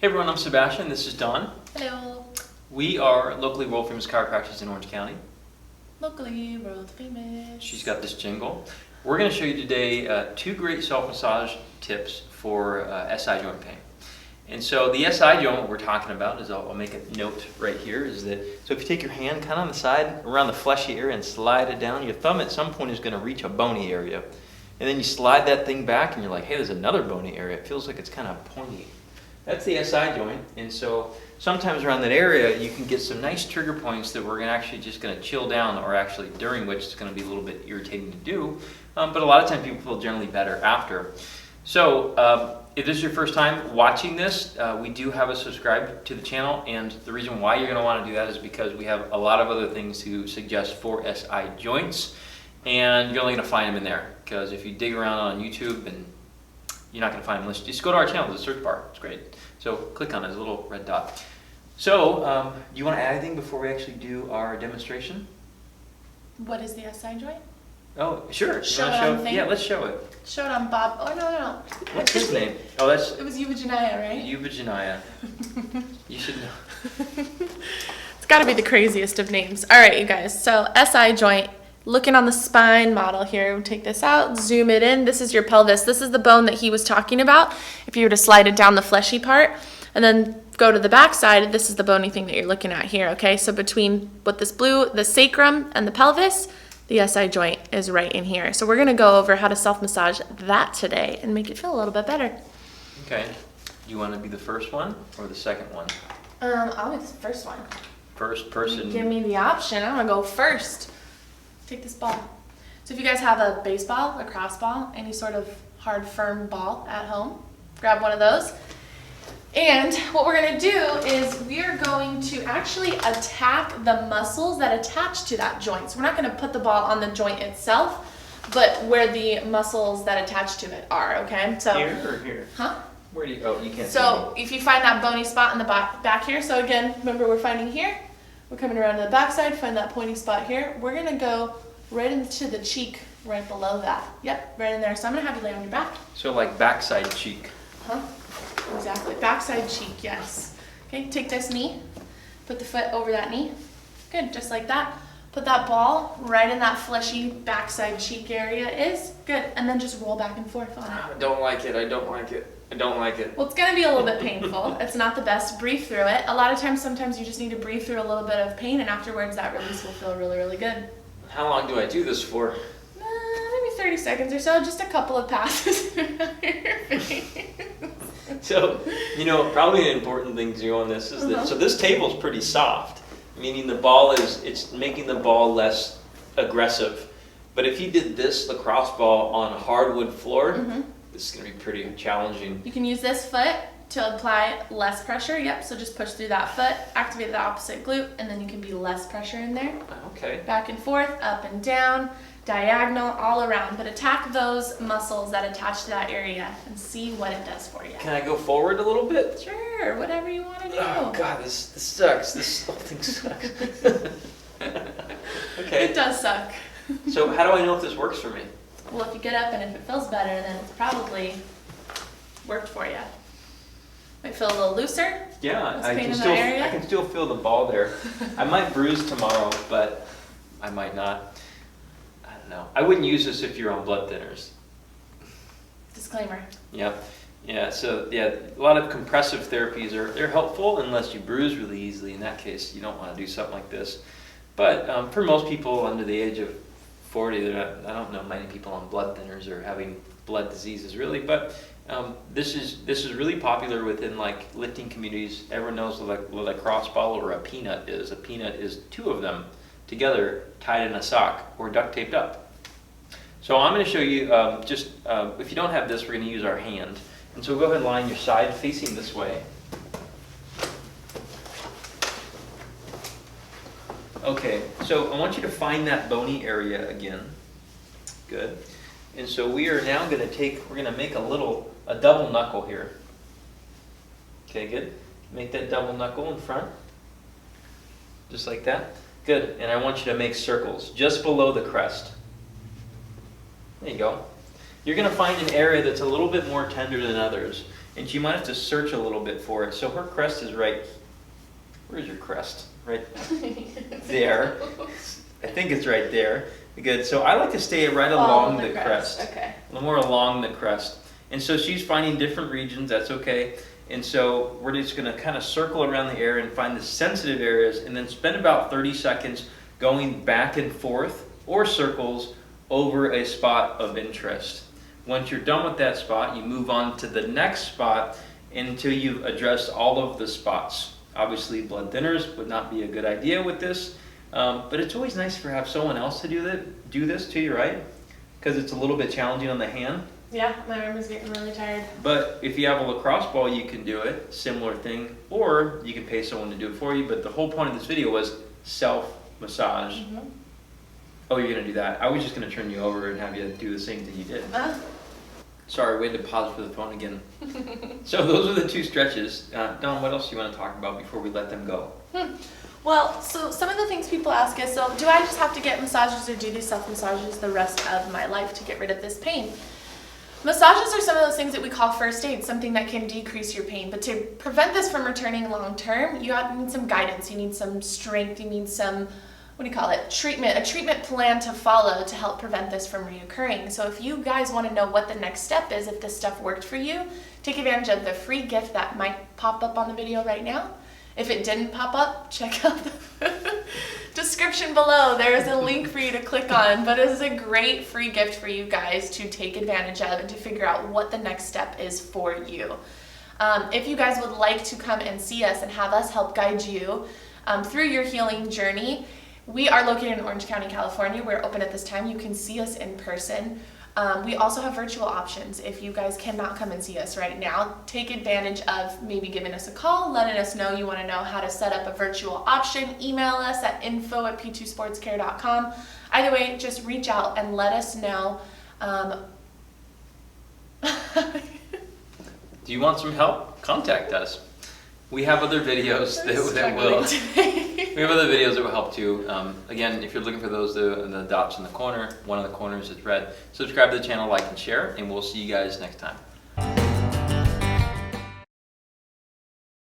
Hey everyone, I'm Sebastian. This is Dawn. Hello. We are locally world famous chiropractors in Orange County. Locally world famous. She's got this jingle. We're going to show you today two great self-massage tips for SI joint pain. And so the SI joint, what we're talking about is, I'll make a note right here, is that, so if you take your hand kind of on the side around the fleshy area and slide it down, your thumb at some point is going to reach a bony area. And then you slide that thing back and you're like, hey, there's another bony area. It feels like it's kind of pointy. That's the SI joint, and so sometimes around that area you can get some nice trigger points that we're actually just going to chill down, or actually during which it's going to be a little bit irritating to do, but a lot of times people feel generally better after. So if this is your first time watching this, we do have a subscribe to the channel, and the reason why you're going to want to do that is because we have a lot of other things to suggest for SI joints, and you're only going to find them in there, because if you dig around on YouTube, and you're not going to find them unless you just go to our channel, the search bar. It's great. So click on it, there's a little red dot. So, do you want to add anything before we actually do our demonstration? What is the SI joint? Oh, sure. Show it on thing? Yeah, let's show it. Show it on Bob. Oh, no. What's his name? Oh, It was Euvaginaya, right? Euvaginaya. You should know. It's got to be the craziest of names. All right, you guys. So SI joint. Looking on the spine model here, take this out, zoom it in. This is your pelvis. This is the bone that he was talking about. If you were to slide it down the fleshy part, and then go to the back side, this is the bony thing that you're looking at here, okay? So between what this blue, the sacrum and the pelvis, the SI joint is right in here. So we're gonna go over how to self-massage that today and make it feel a little bit better. Okay. You want to be the first one or the second one? I'll be the first one. First person. Give me the option. I'm gonna go first. Take this ball. So if you guys have a baseball, a lacrosse ball, any sort of hard, firm ball at home, grab one of those. And what we're gonna do is we are going to actually attack the muscles that attach to that joint. So we're not gonna put the ball on the joint itself, but where the muscles that attach to it are, okay? So here or here? Huh? Where do you, oh, you can't So if you find that bony spot in the back here, so again, remember we're finding here, we're coming around to the back side, find that pointy spot here. We're gonna go right into the cheek right below that. Yep, right in there. So I'm gonna have you lay on your back. So like backside cheek. Huh? Exactly. Backside cheek, yes. Okay, take this knee, put the foot over that knee. Good, just like that. Put that ball right in that fleshy backside cheek area is. Good, and then just roll back and forth on it. I don't like it, I don't like it. I don't like it. Well, it's gonna be a little bit painful. It's not the best. Breathe through it. A lot of times, sometimes you just need to breathe through a little bit of pain, and afterwards that release will feel really, really good. How long do I do this for? Maybe 30 seconds or so, just a couple of passes around your face. So, probably an important thing to do on this is that, so this table's pretty soft, meaning the ball it's making the ball less aggressive. But if you did this lacrosse ball on a hardwood floor, this is going to be pretty challenging. You can use this foot to apply less pressure. Yep, so just push through that foot, activate the opposite glute, and then you can be less pressure in there. Okay. Back and forth, up and down, diagonal, all around. But attack those muscles that attach to that area and see what it does for you. Can I go forward a little bit? Sure, whatever you want to do. Oh God, this sucks. This whole thing sucks. Okay. It does suck. So how do I know if this works for me? Well, if you get up and if it feels better, then it's probably worked for you. Might feel a little looser. Yeah, I can still feel the ball there. I might bruise tomorrow, but I might not. I don't know. I wouldn't use this if you're on blood thinners. Disclaimer. Yep. Yeah, so yeah, a lot of compressive therapies they're helpful unless you bruise really easily. In that case, you don't want to do something like this. But for most people under the age of 40, I don't know many people on blood thinners or having blood diseases really, but this is really popular within like lifting communities. Everyone knows what a lacrosse ball or a peanut is. A peanut is two of them together tied in a sock or duct taped up. So I'm going to show you if you don't have this, we're going to use our hand. And so go ahead and lie on your side facing this way. Okay, so I want you to find that bony area again. Good. And so we are now going to we're going to make a double knuckle here. Okay, good. Make that double knuckle in front. Just like that. Good. And I want you to make circles just below the crest. There you go. You're going to find an area that's a little bit more tender than others. and she might have to search a little bit for it. So her crest is right, where's your crest? Right there. I think it's right there. Good. So I like to stay right along the crest. Okay. A little more along the crest. And so she's finding different regions, that's okay. And so we're just gonna kind of circle around the area and find the sensitive areas and then spend about 30 seconds going back and forth or circles over a spot of interest. Once you're done with that spot, you move on to the next spot until you've addressed all of the spots. Obviously, blood thinners would not be a good idea with this, but it's always nice to have someone else to do this to you, right? Because it's a little bit challenging on the hand. Yeah, my arm is getting really tired. But if you have a lacrosse ball, you can do it, similar thing, or you can pay someone to do it for you. But the whole point of this video was self-massage. Mm-hmm. Oh, you're gonna do that. I was just gonna turn you over and have you do the same thing you did. Sorry, we had to pause for the phone again. So those are the two stretches. Dawn, what else do you want to talk about before we let them go? Well, so some of the things people ask is, so do I just have to get massages or do these self-massages the rest of my life to get rid of this pain? Massages are some of those things that we call first aid, something that can decrease your pain. But to prevent this from returning long term, you need some guidance, you need some strength, you need some, what do you call it, a treatment plan to follow to help prevent this from reoccurring. So if you guys want to know what the next step is, if this stuff worked for you, take advantage of the free gift that might pop up on the video right now. If it didn't pop up, check out the description below. There is a link for you to click on, but it is a great free gift for you guys to take advantage of and to figure out what the next step is for you. If you guys would like to come and see us and have us help guide you through your healing journey, we are located in Orange County, California. We're open at this time. You can see us in person. We also have virtual options. If you guys cannot come and see us right now, take advantage of maybe giving us a call, letting us know you want to know how to set up a virtual option. Email us at info@p2sportscare.com. Either way, just reach out and let us know. Do you want some help? Contact us. We have other videos that will. We have other videos that will help too. Again, if you're looking for those, the dots in the corner, one of the corners is red. Subscribe to the channel, like and share, and we'll see you guys next time.